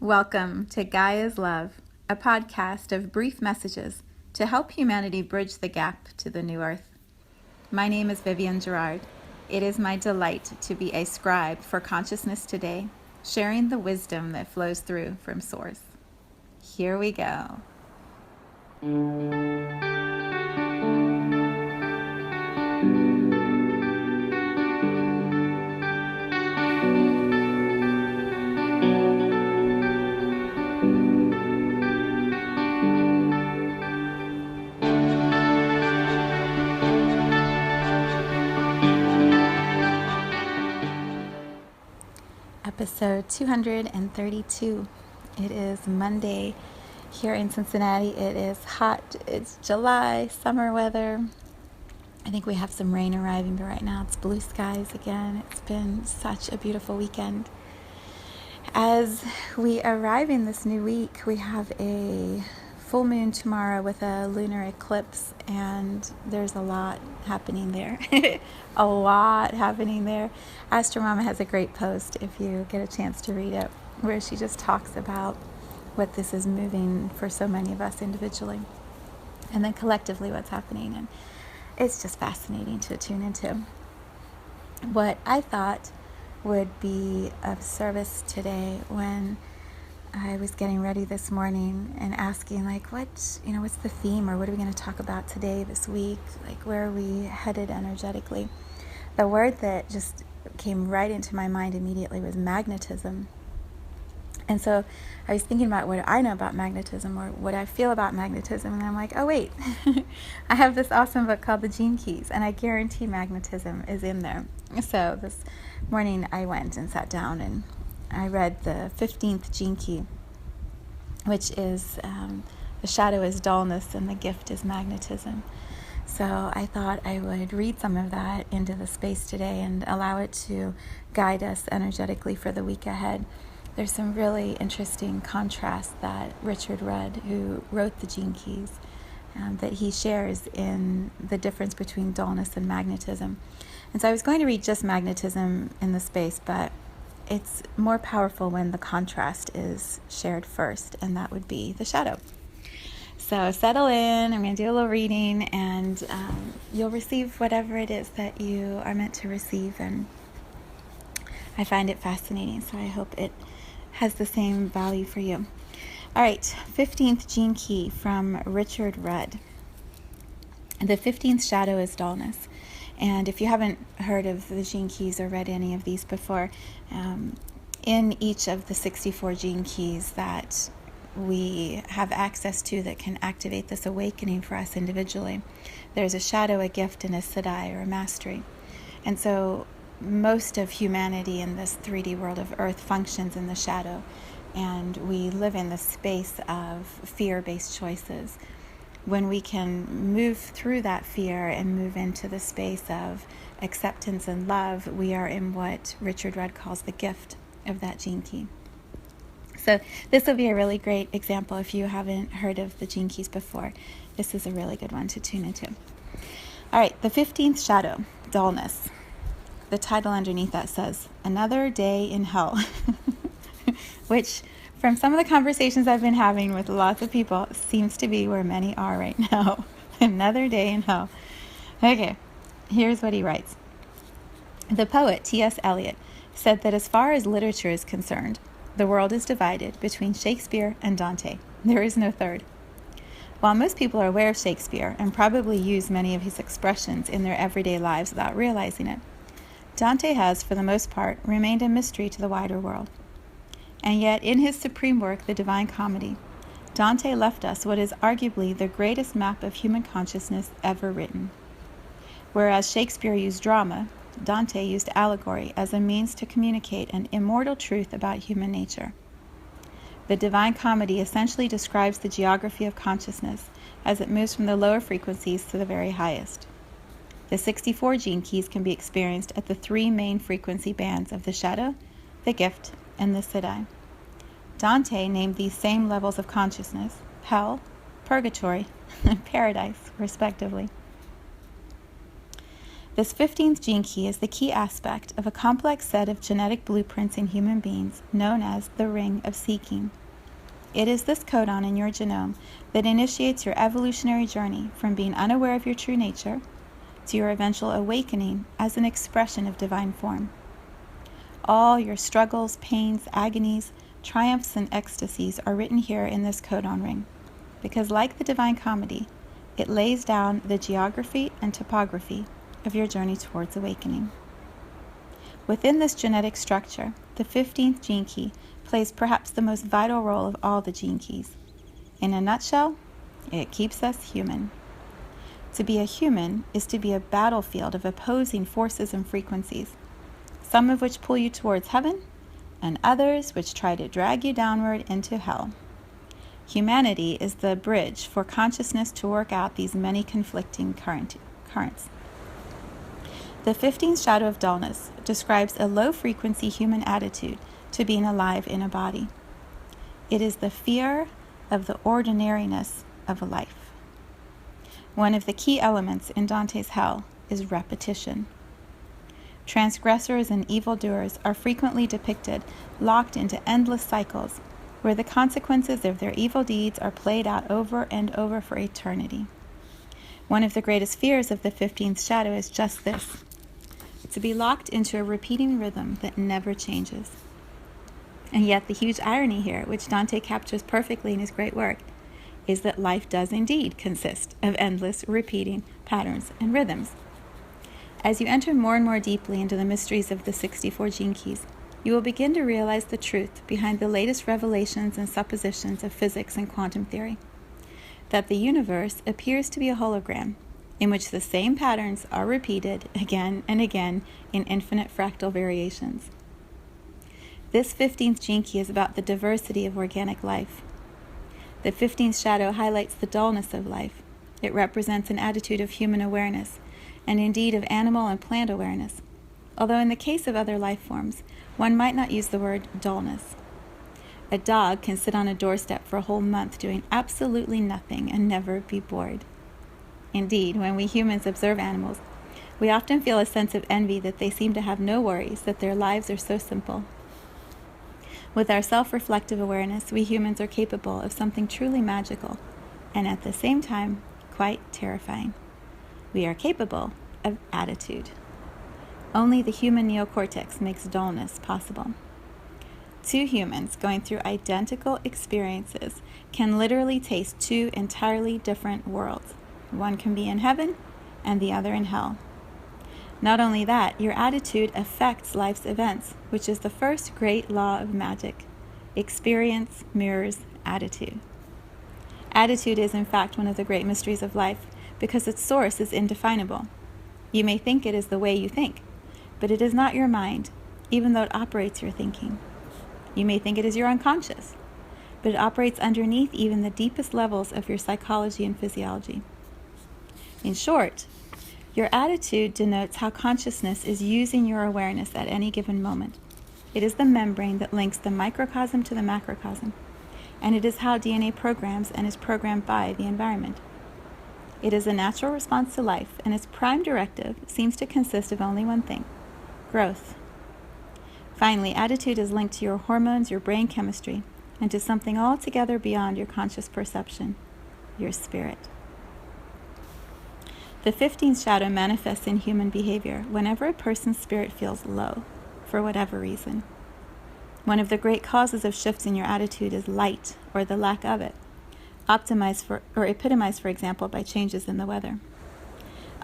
Welcome to Gaia's Love, a podcast of brief messages to help humanity bridge the gap to the new earth. My name is Vivienne Gerard. It is my delight to be a scribe for consciousness today, sharing the wisdom that flows through from Source. Here we go. Episode 232. It is Monday here in Cincinnati. It is hot. It's July, summer weather. I think we have some rain arriving, but right now it's blue skies again. It's been such a beautiful weekend. As we arrive in this new week, we have a full moon tomorrow with a lunar eclipse, and there's a lot happening there. A lot happening there. Astro Mama has a great post, if you get a chance to read it, where she just talks about what this is moving for so many of us individually, and then collectively what's happening. And it's just fascinating to tune into. What I thought would be of service today when I was getting ready this morning and asking, what's the theme, or what are we going to talk about today, this week? Where are we headed energetically? The word that just came right into my mind immediately was magnetism. And so I was thinking about what I know about magnetism, or what I feel about magnetism, and I'm like, oh wait, I have this awesome book called The Gene Keys, and I guarantee magnetism is in there. So this morning I went and sat down and I read the 15th gene key, which is the shadow is dullness and the gift is magnetism. So I thought I would read some of that into the space today and allow it to guide us energetically for the week ahead. There's some really interesting contrasts that Richard Rudd, who wrote the Gene Keys, that he shares in the difference between dullness and magnetism. And so I was going to read just magnetism in the space, but it's more powerful when the contrast is shared first, and that would be the shadow. So settle in, I'm going to do a little reading, and you'll receive whatever it is that you are meant to receive, and I find it fascinating, so I hope it has the same value for you. All right, 15th gene key from Richard Rudd. The 15th shadow is dullness. And if you haven't heard of the gene keys or read any of these before, in each of the 64 gene keys that we have access to that can activate this awakening for us individually, there's a shadow, a gift, and a siddhi, or a mastery. And so most of humanity in this 3D world of Earth functions in the shadow, and we live in the space of fear-based choices. When we can move through that fear and move into the space of acceptance and love, we are in what Richard Rudd calls the gift of that gene key. So this will be a really great example if you haven't heard of the gene keys before. This is a really good one to tune into. All right, the 15th shadow, dullness. The title underneath that says, Another Day in Hell, which from some of the conversations I've been having with lots of people seems to be where many are right now. Another day in hell. Okay, here's what he writes. The poet T.S. Eliot said that as far as literature is concerned, the world is divided between Shakespeare and Dante. There is no third. While most people are aware of Shakespeare and probably use many of his expressions in their everyday lives without realizing it, Dante has, for the most part, remained a mystery to the wider world. And yet, in his supreme work, The Divine Comedy, Dante left us what is arguably the greatest map of human consciousness ever written. Whereas Shakespeare used drama, Dante used allegory as a means to communicate an immortal truth about human nature. The Divine Comedy essentially describes the geography of consciousness as it moves from the lower frequencies to the very highest. The 64 gene keys can be experienced at the 3 main frequency bands of the shadow, the gift, and the siddhi. Dante named these same levels of consciousness hell, purgatory, and paradise, respectively. This 15th gene key is the key aspect of a complex set of genetic blueprints in human beings known as the Ring of Seeking. It is this codon in your genome that initiates your evolutionary journey from being unaware of your true nature to your eventual awakening as an expression of divine form. All your struggles, pains, agonies, triumphs, and ecstasies are written here in this codon ring, because like the Divine Comedy, it lays down the geography and topography of your journey towards awakening. Within this genetic structure, the 15th gene key plays perhaps the most vital role of all the gene keys. In a nutshell, it keeps us human. To be a human is to be a battlefield of opposing forces and frequencies, some of which pull you towards heaven, and others which try to drag you downward into hell. Humanity is the bridge for consciousness to work out these many conflicting currents. The 15th shadow of dullness describes a low-frequency human attitude to being alive in a body. It is the fear of the ordinariness of a life. One of the key elements in Dante's hell is repetition. Transgressors and evildoers are frequently depicted locked into endless cycles where the consequences of their evil deeds are played out over and over for eternity. One of the greatest fears of the 15th shadow is just this: to be locked into a repeating rhythm that never changes. And yet the huge irony here, which Dante captures perfectly in his great work, is that life does indeed consist of endless repeating patterns and rhythms. As you enter more and more deeply into the mysteries of the 64 gene keys, you will begin to realize the truth behind the latest revelations and suppositions of physics and quantum theory, that the universe appears to be a hologram in which the same patterns are repeated again and again in infinite fractal variations. This 15th gene key is about the diversity of organic life. The 15th shadow highlights the dullness of life. It represents an attitude of human awareness, and indeed of animal and plant awareness, although in the case of other life forms, one might not use the word dullness. A dog can sit on a doorstep for a whole month doing absolutely nothing and never be bored. Indeed, when we humans observe animals, we often feel a sense of envy that they seem to have no worries, that their lives are so simple. With our self-reflective awareness, we humans are capable of something truly magical, and at the same time, quite terrifying. We are capable of attitude. Only the human neocortex makes dullness possible. Two humans going through identical experiences can literally taste two entirely different worlds. One can be in heaven and the other in hell. Not only that, your attitude affects life's events, which is the first great law of magic. Experience mirrors attitude. Attitude is, in fact, one of the great mysteries of life because its source is indefinable. You may think it is the way you think, but it is not your mind, even though it operates your thinking. You may think it is your unconscious, but it operates underneath even the deepest levels of your psychology and physiology. In short, your attitude denotes how consciousness is using your awareness at any given moment. It is the membrane that links the microcosm to the macrocosm, and it is how DNA programs and is programmed by the environment. It is a natural response to life, and its prime directive seems to consist of only one thing: growth. Finally, attitude is linked to your hormones, your brain chemistry, and to something altogether beyond your conscious perception: your spirit. The 15th shadow manifests in human behavior whenever a person's spirit feels low, for whatever reason. One of the great causes of shifts in your attitude is light, or the lack of it, epitomized, for example, by changes in the weather.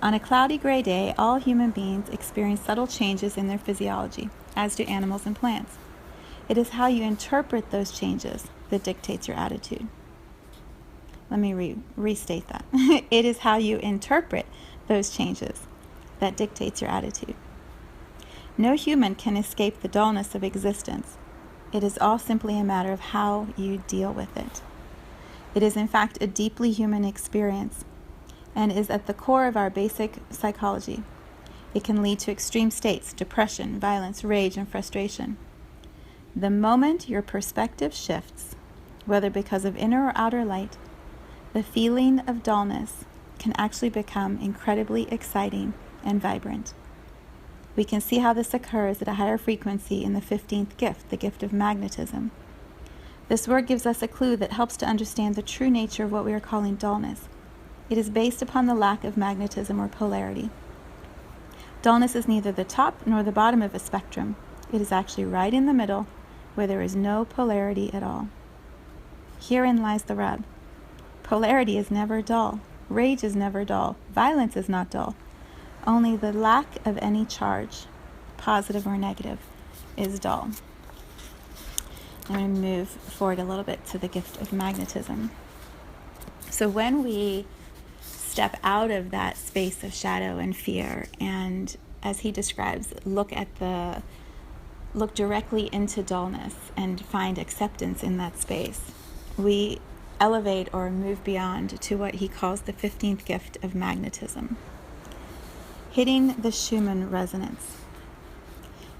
On a cloudy gray day, all human beings experience subtle changes in their physiology, as do animals and plants. It is how you interpret those changes that dictates your attitude. Let me restate that. It is how you interpret those changes that dictates your attitude. No human can escape the dullness of existence. It is all simply a matter of how you deal with it. It is in fact a deeply human experience and is at the core of our basic psychology. It can lead to extreme states: depression, violence, rage, and frustration. The moment your perspective shifts, whether because of inner or outer light, the feeling of dullness can actually become incredibly exciting and vibrant. We can see how this occurs at a higher frequency in the 15th gift, the gift of magnetism. This word gives us a clue that helps to understand the true nature of what we are calling dullness. It is based upon the lack of magnetism or polarity. Dullness is neither the top nor the bottom of a spectrum. It is actually right in the middle, where there is no polarity at all. Herein lies the rub. Polarity is never dull. Rage is never dull. Violence is not dull. Only the lack of any charge, positive or negative, is dull. I'm going to move forward a little bit to the gift of magnetism. So when we step out of that space of shadow and fear, and as he describes, look directly into dullness and find acceptance in that space, we elevate or move beyond to what he calls the 15th gift of magnetism, hitting the Schumann resonance.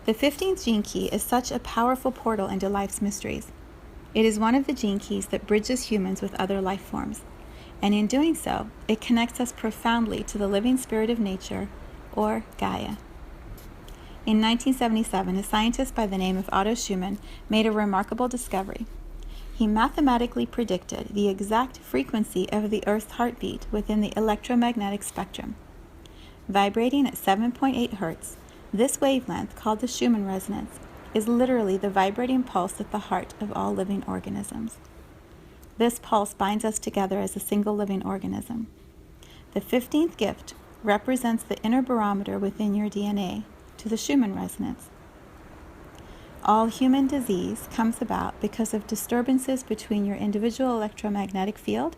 The 15th gene key is such a powerful portal into life's mysteries. It is one of the gene keys that bridges humans with other life forms, and in doing so, it connects us profoundly to the living spirit of nature, or Gaia. In 1977, a scientist by the name of Otto Schumann made a remarkable discovery. He mathematically predicted the exact frequency of the Earth's heartbeat within the electromagnetic spectrum. Vibrating at 7.8 Hertz, this wavelength, called the Schumann resonance, is literally the vibrating pulse at the heart of all living organisms. This pulse binds us together as a single living organism. The 15th gift represents the inner barometer within your DNA to the Schumann resonance. All human disease comes about because of disturbances between your individual electromagnetic field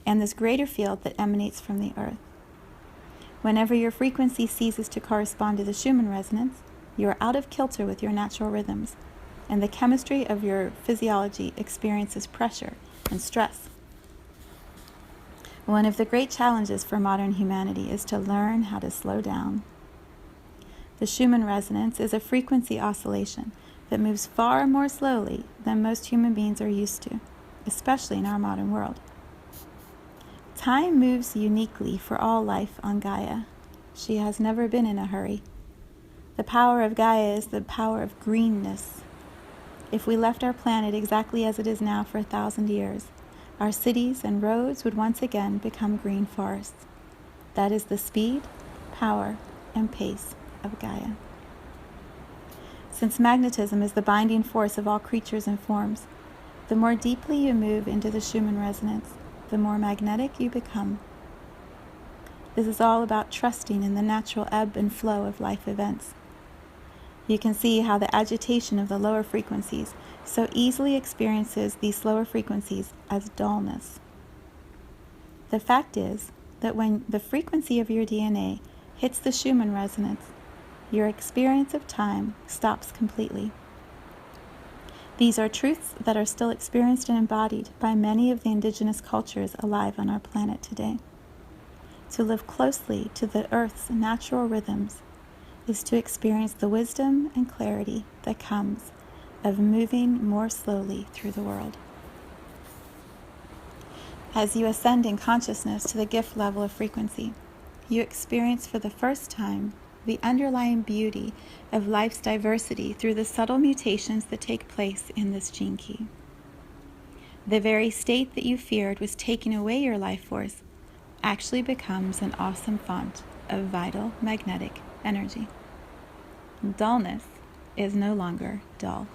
and this greater field that emanates from the Earth. Whenever your frequency ceases to correspond to the Schumann resonance, you are out of kilter with your natural rhythms, and the chemistry of your physiology experiences pressure and stress. One of the great challenges for modern humanity is to learn how to slow down. The Schumann resonance is a frequency oscillation that moves far more slowly than most human beings are used to, especially in our modern world. Time moves uniquely for all life on Gaia. She has never been in a hurry. The power of Gaia is the power of greenness. If we left our planet exactly as it is now for 1,000 years, our cities and roads would once again become green forests. That is the speed, power, and pace of Gaia. Since magnetism is the binding force of all creatures and forms, the more deeply you move into the Schumann resonance, the more magnetic you become. This is all about trusting in the natural ebb and flow of life events. You can see how the agitation of the lower frequencies so easily experiences these lower frequencies as dullness. The fact is that when the frequency of your DNA hits the Schumann resonance, your experience of time stops completely. These are truths that are still experienced and embodied by many of the indigenous cultures alive on our planet today. To live closely to the Earth's natural rhythms is to experience the wisdom and clarity that comes of moving more slowly through the world. As you ascend in consciousness to the gift level of frequency, you experience for the first time the underlying beauty of life's diversity through the subtle mutations that take place in this gene key. The very state that you feared was taking away your life force actually becomes an awesome font of vital magnetic energy. Dullness is no longer dull.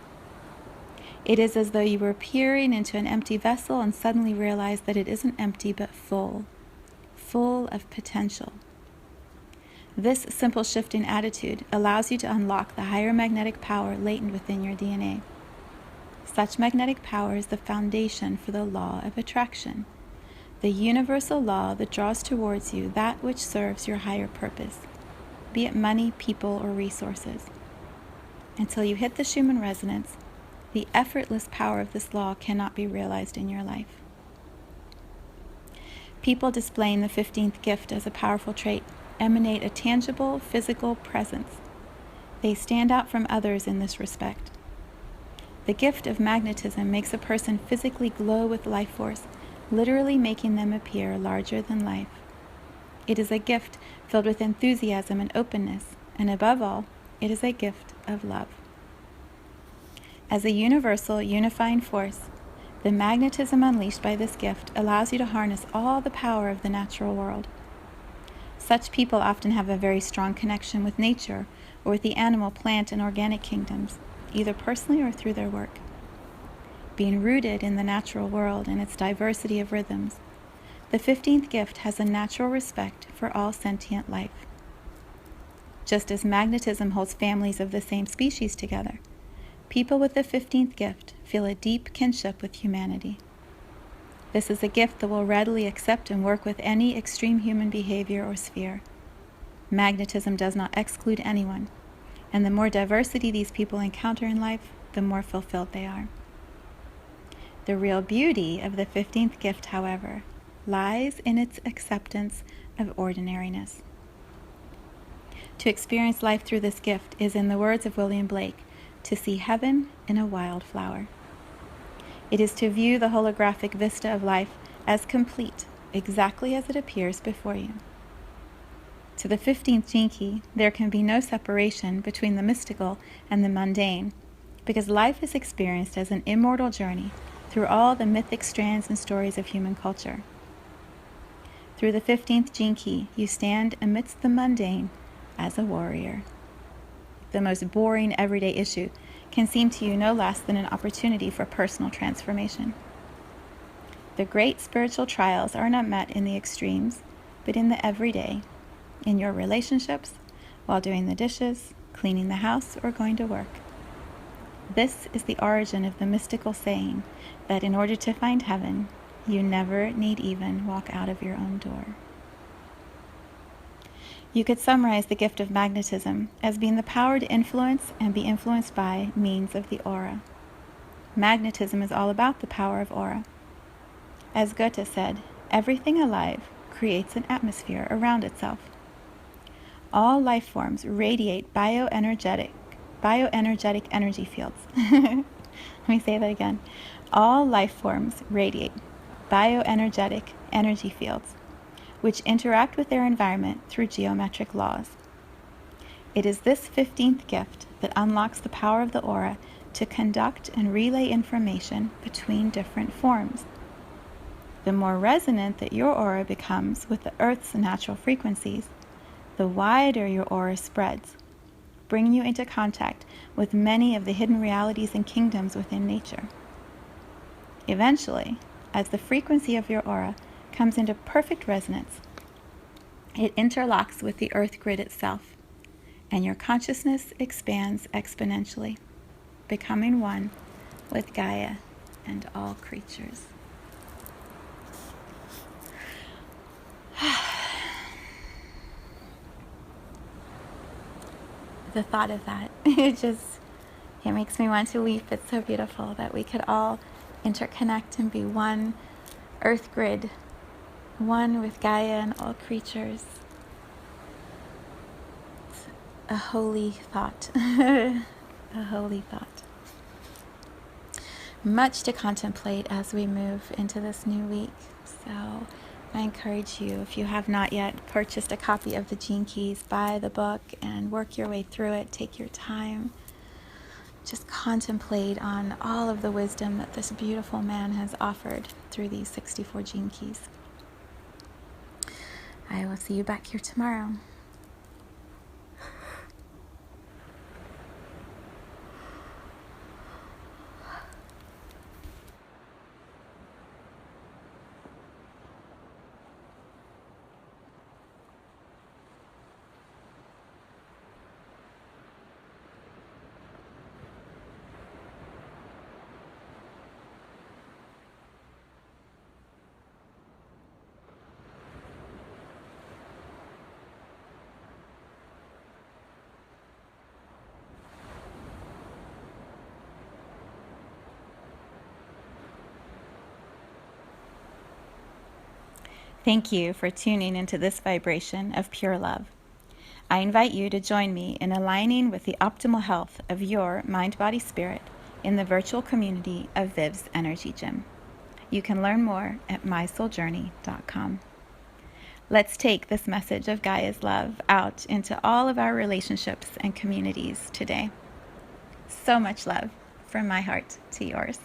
It is as though you were peering into an empty vessel and suddenly realized that it isn't empty but full of potential. This simple shift in attitude allows you to unlock the higher magnetic power latent within your DNA. Such magnetic power is the foundation for the law of attraction, the universal law that draws towards you that which serves your higher purpose, be it money, people, or resources. Until you hit the Schumann resonance, the effortless power of this law cannot be realized in your life. People displaying the 15th gift as a powerful trait emanate a tangible physical presence. They stand out from others in this respect. The gift of magnetism makes a person physically glow with life force, literally making them appear larger than life. It is a gift filled with enthusiasm and openness, and above all, it is a gift of love. As a universal, unifying force, the magnetism unleashed by this gift allows you to harness all the power of the natural world. Such people often have a very strong connection with nature or with the animal, plant, and organic kingdoms, either personally or through their work. Being rooted in the natural world and its diversity of rhythms, the 15th gift has a natural respect for all sentient life. Just as magnetism holds families of the same species together, people with the 15th gift feel a deep kinship with humanity. This is a gift that will readily accept and work with any extreme human behavior or sphere. Magnetism does not exclude anyone, and the more diversity these people encounter in life, the more fulfilled they are. The real beauty of the 15th gift, however, lies in its acceptance of ordinariness. To experience life through this gift is, in the words of William Blake, to see heaven in a wildflower. It is to view the holographic vista of life as complete, exactly as it appears before you. To the 15th gene key, there can be no separation between the mystical and the mundane, because life is experienced as an immortal journey through all the mythic strands and stories of human culture. Through the 15th gene key, you stand amidst the mundane as a warrior. The most boring everyday issue can seem to you no less than an opportunity for personal transformation. The great spiritual trials are not met in the extremes, but in the everyday, in your relationships, while doing the dishes, cleaning the house, or going to work. This is the origin of the mystical saying that in order to find heaven, you never need even walk out of your own door. You could summarize the gift of magnetism as being the power to influence and be influenced by means of the aura. Magnetism is all about the power of aura. As Goethe said, everything alive creates an atmosphere around itself. All life forms radiate bioenergetic energy fields. Let me say that again. All life forms radiate bioenergetic energy fields, which interact with their environment through geometric laws. It is this 15th gift that unlocks the power of the aura to conduct and relay information between different forms. The more resonant that your aura becomes with the Earth's natural frequencies, the wider your aura spreads, bringing you into contact with many of the hidden realities and kingdoms within nature. Eventually, as the frequency of your aura comes into perfect resonance, it interlocks with the Earth grid itself, and your consciousness expands exponentially, becoming one with Gaia and all creatures. The thought of that, it makes me want to weep. It's so beautiful that we could all interconnect and be one Earth grid, one with Gaia and all creatures. It's a holy thought. A holy thought. Much to contemplate as we move into this new week. So I encourage you, if you have not yet purchased a copy of the Gene Keys, buy the book and work your way through it. Take your time. Just contemplate on all of the wisdom that this beautiful man has offered through these 64 Gene Keys. I will see you back here tomorrow. Thank you for tuning into this vibration of pure love. I invite you to join me in aligning with the optimal health of your mind, body, spirit in the virtual community of Viv's Energy Gym. You can learn more at mysouljourney.com. Let's take this message of Gaia's love out into all of our relationships and communities today. So much love from my heart to yours.